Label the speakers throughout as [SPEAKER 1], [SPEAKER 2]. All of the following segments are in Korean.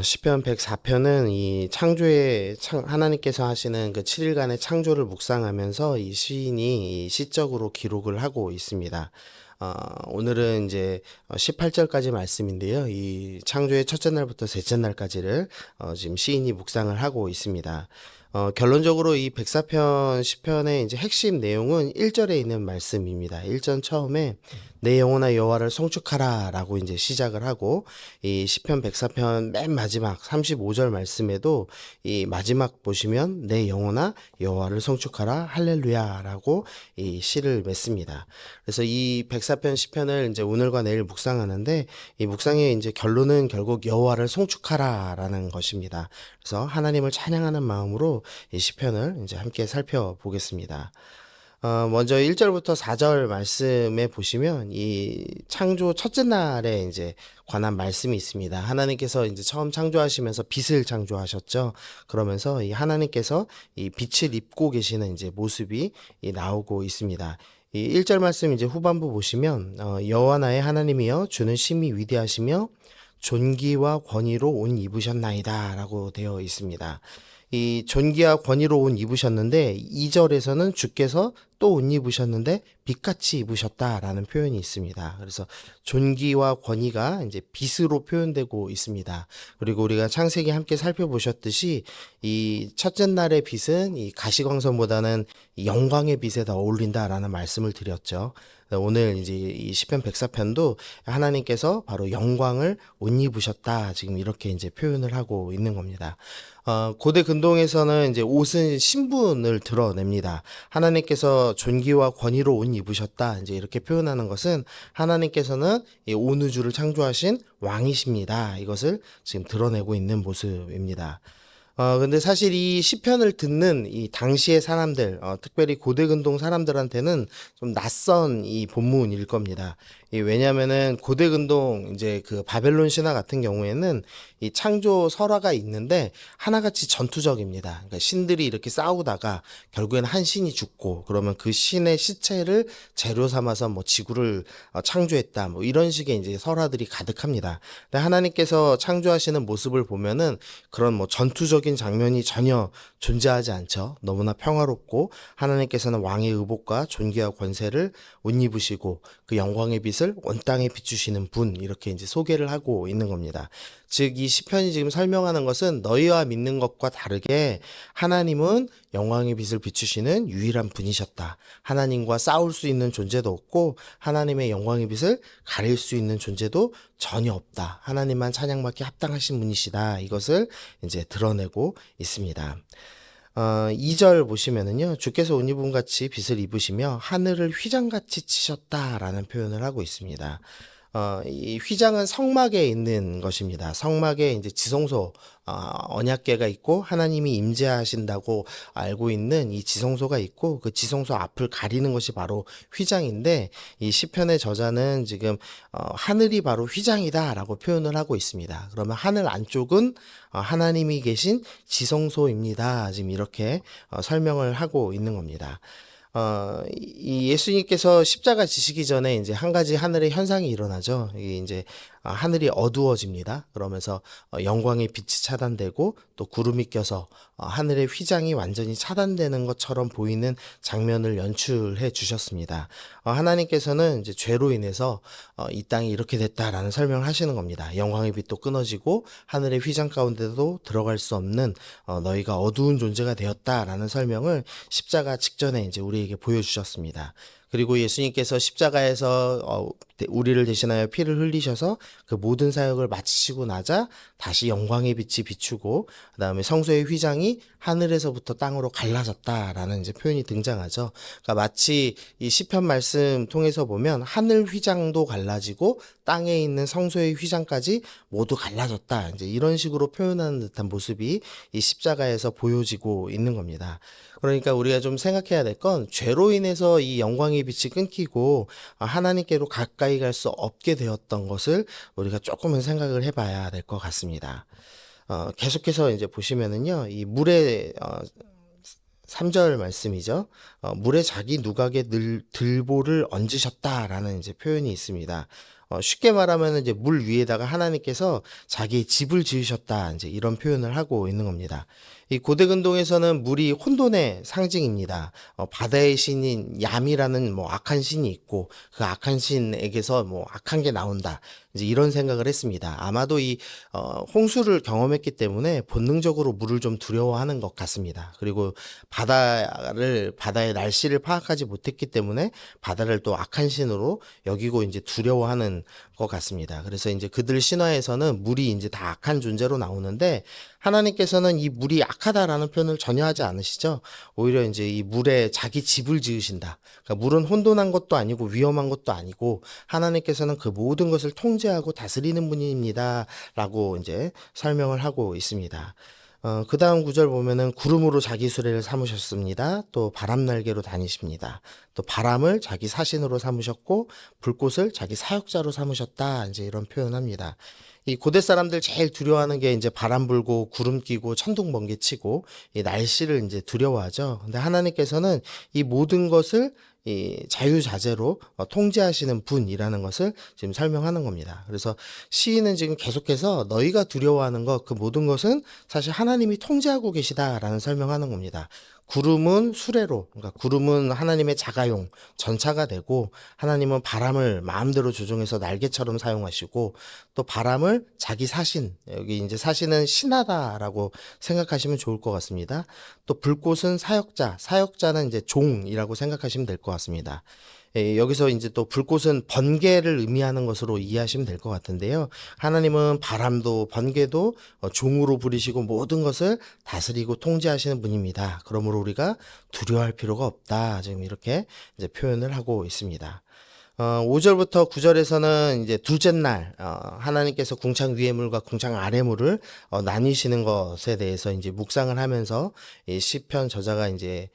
[SPEAKER 1] 시편 104편은 이 창조의 하나님께서 하시는 그 7일간의 창조를 묵상하면서 이 시인이 이 시적으로 기록을 하고 있습니다. 오늘은 이제 18절까지 말씀인데요. 이 창조의 첫째 날부터 셋째 날까지를 지금 시인이 묵상을 하고 있습니다. 결론적으로 이 104편 시편의 이제 핵심 내용은 1절에 있는 말씀입니다. 1절 처음에 내 영혼아 여호와를 송축하라라고 이제 시작을 하고 이 시편 104편 맨 마지막 35절 말씀에도 이 마지막 보시면 내 영혼아 여호와를 송축하라 할렐루야라고 이 시를 맺습니다. 그래서 이 104편 시편을 이제 오늘과 내일 묵상하는데 이 묵상의 이제 결론은 결국 여호와를 송축하라라는 것입니다. 그래서 하나님을 찬양하는 마음으로 이 시편을 이제 함께 살펴보겠습니다. 먼저 1절부터 4절 말씀에 보시면 이 창조 첫째 날에 이제 관한 말씀이 있습니다. 하나님께서 이제 처음 창조하시면서 빛을 창조하셨죠. 그러면서 이 하나님께서 이 빛을 입고 계시는 이제 모습이 나오고 있습니다. 이 1절 말씀 이제 후반부 보시면 여호와 나의 하나님이여 주는 심히 위대하시며 존귀와 권위로 옷 입으셨나이다 라고 되어 있습니다. 이 존귀와 권위로 옷 입으셨는데 2절에서는 주께서 또 옷 입으셨는데 빛같이 입으셨다라는 표현이 있습니다. 그래서 존귀와 권위가 이제 빛으로 표현되고 있습니다. 그리고 우리가 창세기 함께 살펴보셨듯이 이 첫째 날의 빛은 이 가시광선보다는 영광의 빛에 더 어울린다라는 말씀을 드렸죠. 오늘 이제 이 시편 104편도 하나님께서 바로 영광을 옷 입으셨다 지금 이렇게 이제 표현을 하고 있는 겁니다. 고대 근동에서는 이제 옷은 신분을 드러냅니다. 하나님께서 존귀와 권위로 옷 입으셨다 이제 이렇게 표현하는 것은 하나님께서는 이 온 우주를 창조하신 왕이십니다. 이것을 지금 드러내고 있는 모습입니다. 근데 사실 이 시편을 듣는 이 당시의 사람들, 특별히 고대 근동 사람들한테는 좀 낯선 이 본문일 겁니다. 왜냐면은 고대 근동 이제 그 바벨론 신화 같은 경우에는 이 창조 설화가 있는데 하나같이 전투적입니다. 그러니까 신들이 이렇게 싸우다가 결국에는 한 신이 죽고 그러면 그 신의 시체를 재료 삼아서 뭐 지구를 창조했다. 뭐 이런 식의 이제 설화들이 가득합니다. 근데 하나님께서 창조하시는 모습을 보면은 그런 뭐 전투적인 장면이 전혀 존재하지 않죠. 너무나 평화롭고 하나님께서는 왕의 의복과 존귀와 권세를 옷 입으시고 그 영광의 빛을 온 땅에 비추시는 분 이렇게 이제 소개를 하고 있는 겁니다. 즉 이 시편이 지금 설명하는 것은 너희와 믿는 것과 다르게 하나님은 영광의 빛을 비추시는 유일한 분이셨다. 하나님과 싸울 수 있는 존재도 없고 하나님의 영광의 빛을 가릴 수 있는 존재도 전혀 없다. 하나님만 찬양받기 합당하신 분이시다. 이것을 이제 드러내고 있습니다. 2절 보시면은요, 주께서 옷 입은 같이 빛을 입으시며 하늘을 휘장같이 치셨다라는 표현을 하고 있습니다. 이 휘장은 성막에 있는 것입니다. 성막에 이제 지성소, 언약궤가 있고 하나님이 임재하신다고 알고 있는 이 지성소가 있고 그 지성소 앞을 가리는 것이 바로 휘장인데 이 시편의 저자는 지금 하늘이 바로 휘장이다라고 표현을 하고 있습니다. 그러면 하늘 안쪽은 하나님이 계신 지성소입니다. 지금 이렇게 설명을 하고 있는 겁니다. 이 예수님께서 십자가 지시기 전에 이제 한 가지 하늘의 현상이 일어나죠. 이게 이제 하늘이 어두워집니다. 그러면서 영광의 빛이 차단되고 또 구름이 껴서 하늘의 휘장이 완전히 차단되는 것처럼 보이는 장면을 연출해 주셨습니다. 하나님께서는 이제 죄로 인해서 이 땅이 이렇게 됐다라는 설명을 하시는 겁니다. 영광의 빛도 끊어지고 하늘의 휘장 가운데도 들어갈 수 없는 너희가 어두운 존재가 되었다라는 설명을 십자가 직전에 이제 우리에게 보여주셨습니다. 그리고 예수님께서 십자가에서 우리를 대신하여 피를 흘리셔서 그 모든 사역을 마치시고 나자 다시 영광의 빛이 비추고 그다음에 성소의 휘장이 하늘에서부터 땅으로 갈라졌다라는 이제 표현이 등장하죠. 그러니까 마치 이 시편 말씀 통해서 보면 하늘 휘장도 갈라지고 땅에 있는 성소의 휘장까지 모두 갈라졌다. 이제 이런 식으로 표현하는 듯한 모습이 이 십자가에서 보여지고 있는 겁니다. 그러니까 우리가 좀 생각해야 될 건 죄로 인해서 이 영광의 빛이 끊기고 하나님께로 가까이 갈 수 없게 되었던 것을 우리가 조금은 생각을 해봐야 될 것 같습니다. 계속해서 이제 보시면은요, 이 물에 3절 말씀이죠. 물에 자기 누각에 들보를 얹으셨다라는 이제 표현이 있습니다. 쉽게 말하면 이제 물 위에다가 하나님께서 자기의 집을 지으셨다. 이제 이런 표현을 하고 있는 겁니다. 이 고대 근동에서는 물이 혼돈의 상징입니다. 바다의 신인 얌이라는 뭐 악한 신이 있고 그 악한 신에게서 뭐 악한 게 나온다. 이제 이런 생각을 했습니다. 아마도 이 홍수를 경험했기 때문에 본능적으로 물을 좀 두려워하는 것 같습니다. 그리고 바다의 날씨를 파악하지 못했기 때문에 바다를 또 악한 신으로 여기고 이제 두려워하는 것 같습니다. 그래서 이제 그들 신화에서는 물이 이제 다 악한 존재로 나오는데 하나님께서는 이 물이 악하다라는 표현을 전혀 하지 않으시죠. 오히려 이제 이 물에 자기 집을 지으신다. 그러니까 물은 혼돈한 것도 아니고 위험한 것도 아니고 하나님께서는 그 모든 것을 통제하고 다스리는 분입니다. 라고 이제 설명을 하고 있습니다. 그 다음 구절 보면은 구름으로 자기 수레를 삼으셨습니다. 또 바람 날개로 다니십니다. 또 바람을 자기 사신으로 삼으셨고 불꽃을 자기 사역자로 삼으셨다. 이제 이런 표현합니다. 이 고대 사람들 제일 두려워하는 게 이제 바람 불고 구름 끼고 천둥 번개 치고 이 날씨를 이제 두려워하죠. 근데 하나님께서는 이 모든 것을 이 자유자재로 통제하시는 분이라는 것을 지금 설명하는 겁니다. 그래서 시인은 지금 계속해서 너희가 두려워하는 것, 그 모든 것은 사실 하나님이 통제하고 계시다라는 설명하는 겁니다. 구름은 수레로, 그러니까 구름은 하나님의 자가용, 전차가 되고 하나님은 바람을 마음대로 조종해서 날개처럼 사용하시고 또 바람을 자기 사신, 여기 이제 사신은 신하다라고 생각하시면 좋을 것 같습니다. 또 불꽃은 사역자, 사역자는 이제 종이라고 생각하시면 될 것 같습니다. 여기서 이제 또 불꽃은 번개를 의미하는 것으로 이해하시면 될 것 같은데요. 하나님은 바람도 번개도 종으로 부리시고 모든 것을 다스리고 통제하시는 분입니다. 그러므로 우리가 두려워할 필요가 없다. 지금 이렇게 이제 표현을 하고 있습니다. 5절부터 9절에서는 이제 둘째 날, 하나님께서 궁창 위의 물과 궁창 아래 물을 나뉘시는 것에 대해서 이제 묵상을 하면서 이 시편 저자가 이제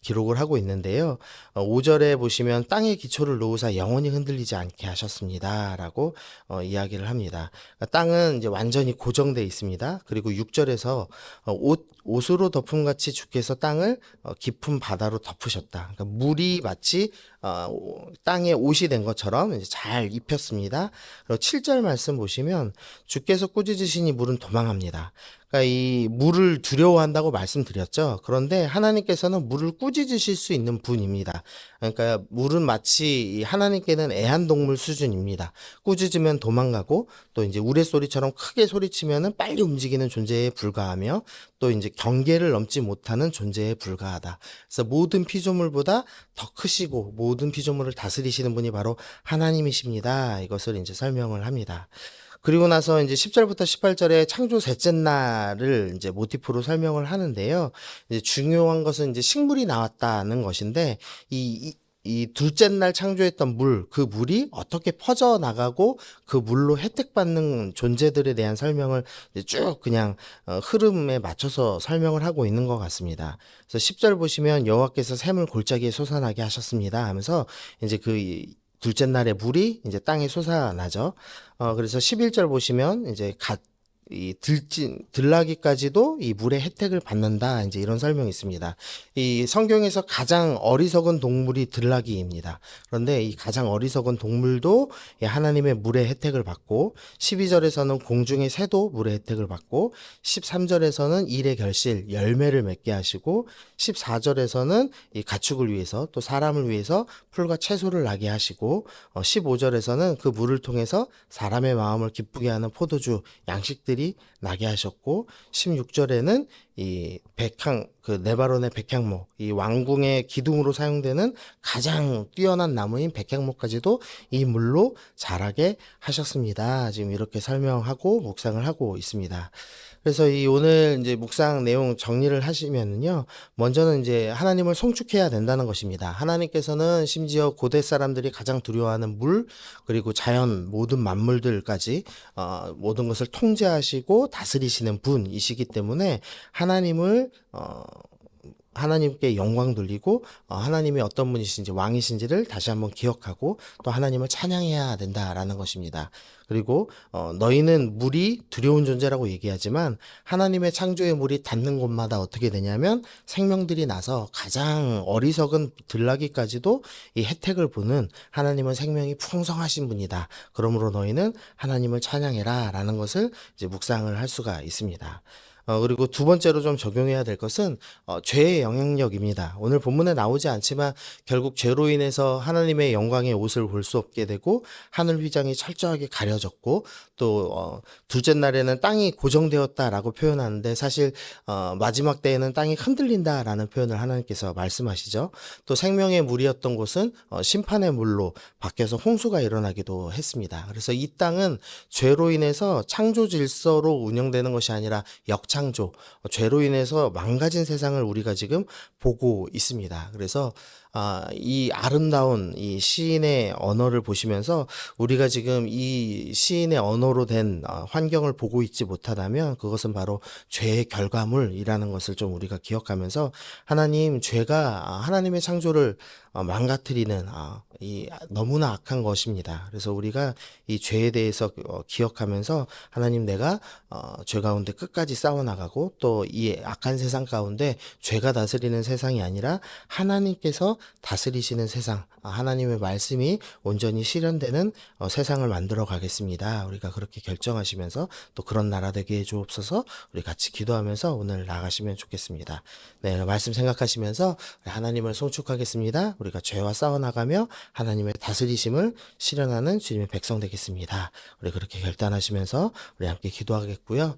[SPEAKER 1] 기록을 하고 있는데요. 5절에 보시면 땅의 기초를 놓으사 영원히 흔들리지 않게 하셨습니다. 라고 이야기를 합니다. 그러니까 땅은 이제 완전히 고정되어 있습니다. 그리고 6절에서 옷으로 덮음같이 주께서 땅을 깊은 바다로 덮으셨다. 그러니까 물이 마치 땅에 옷이 된 것처럼 이제 잘 입혔습니다. 그리고 7절 말씀 보시면 주께서 꾸짖으시니 물은 도망합니다. 그러니까 이 물을 두려워한다고 말씀드렸죠. 그런데 하나님께서는 물을 꾸짖으실 수 있는 분입니다. 그러니까 물은 마치 하나님께는 애완동물 수준입니다. 꾸짖으면 도망가고 또 이제 우레소리처럼 크게 소리치면은 빨리 움직이는 존재에 불과하며 또 이제 경계를 넘지 못하는 존재에 불과하다. 그래서 모든 피조물보다 더 크시고 모든 피조물을 다스리시는 분이 바로 하나님이십니다. 이것을 이제 설명을 합니다. 그리고 나서 이제 10절부터 18절에 창조 셋째 날을 이제 모티프로 설명을 하는데요. 이제 중요한 것은 이제 식물이 나왔다는 것인데 이 둘째 날 창조했던 그 물이 어떻게 퍼져나가고 그 물로 혜택받는 존재들에 대한 설명을 이제 쭉 그냥 흐름에 맞춰서 설명을 하고 있는 것 같습니다. 그래서 10절 보시면 여호와께서 샘을 골짜기에 솟아나게 하셨습니다 하면서 이제 둘째 날에 물이 이제 땅에 솟아나죠. 그래서 11절 보시면 이제 들나귀까지도 이 물의 혜택을 받는다. 이제 이런 설명이 있습니다. 이 성경에서 가장 어리석은 동물이 들나귀입니다. 그런데 이 가장 어리석은 동물도 하나님의 물의 혜택을 받고 12절에서는 공중의 새도 물의 혜택을 받고 13절에서는 일의 결실, 열매를 맺게 하시고 14절에서는 이 가축을 위해서 또 사람을 위해서 풀과 채소를 나게 하시고 15절에서는 그 물을 통해서 사람의 마음을 기쁘게 하는 포도주, 양식들이 나게 하셨고 16절에는 이 네바론의 백향목, 이 왕궁의 기둥으로 사용되는 가장 뛰어난 나무인 백향목까지도 이 물로 자라게 하셨습니다. 지금 이렇게 설명하고 묵상을 하고 있습니다. 그래서 이 오늘 이제 묵상 내용 정리를 하시면은요, 먼저는 이제 하나님을 송축해야 된다는 것입니다. 하나님께서는 심지어 고대 사람들이 가장 두려워하는 물, 그리고 자연 모든 만물들까지 모든 것을 통제하시고 다스리시는 분이시기 때문에 하나님께 영광 돌리고 하나님이 어떤 분이신지 왕이신지를 다시 한번 기억하고 또 하나님을 찬양해야 된다라는 것입니다. 그리고 너희는 물이 두려운 존재라고 얘기하지만 하나님의 창조의 물이 닿는 곳마다 어떻게 되냐면 생명들이 나서 가장 어리석은 들나귀까지도 이 혜택을 보는 하나님은 생명이 풍성하신 분이다. 그러므로 너희는 하나님을 찬양해라 라는 것을 이제 묵상을 할 수가 있습니다. 그리고 두 번째로 좀 적용해야 될 것은 죄의 영향력입니다. 오늘 본문에 나오지 않지만 결국 죄로 인해서 하나님의 영광의 옷을 볼 수 없게 되고 하늘 휘장이 철저하게 가려졌고 또 둘째 날에는 땅이 고정되었다라고 표현하는데 사실 마지막 때에는 땅이 흔들린다라는 표현을 하나님께서 말씀하시죠. 또 생명의 물이었던 곳은 심판의 물로 바뀌어서 홍수가 일어나기도 했습니다. 그래서 이 땅은 죄로 인해서 창조 질서로 운영되는 것이 아니라 역창조, 죄로 인해서 망가진 세상을 우리가 지금 보고 있습니다. 그래서 이 아름다운 이 시인의 언어를 보시면서 우리가 지금 이 시인의 언어로 된 환경을 보고 있지 못하다면 그것은 바로 죄의 결과물이라는 것을 좀 우리가 기억하면서 하나님, 죄가 하나님의 창조를 망가뜨리는 이 너무나 악한 것입니다. 그래서 우리가 이 죄에 대해서 기억하면서 하나님, 내가 죄 가운데 끝까지 싸워나가고 또 이 악한 세상 가운데 죄가 다스리는 세상이 아니라 하나님께서 다스리시는 세상, 하나님의 말씀이 온전히 실현되는 세상을 만들어 가겠습니다. 우리가 그렇게 결정하시면서 또 그런 나라 되게 해주옵소서. 우리 같이 기도하면서 오늘 나가시면 좋겠습니다. 네, 말씀 생각하시면서 하나님을 송축하겠습니다. 우리가 죄와 싸워나가며 하나님의 다스리심을 실현하는 주님의 백성 되겠습니다. 우리 그렇게 결단하시면서 우리 함께 기도하겠고요.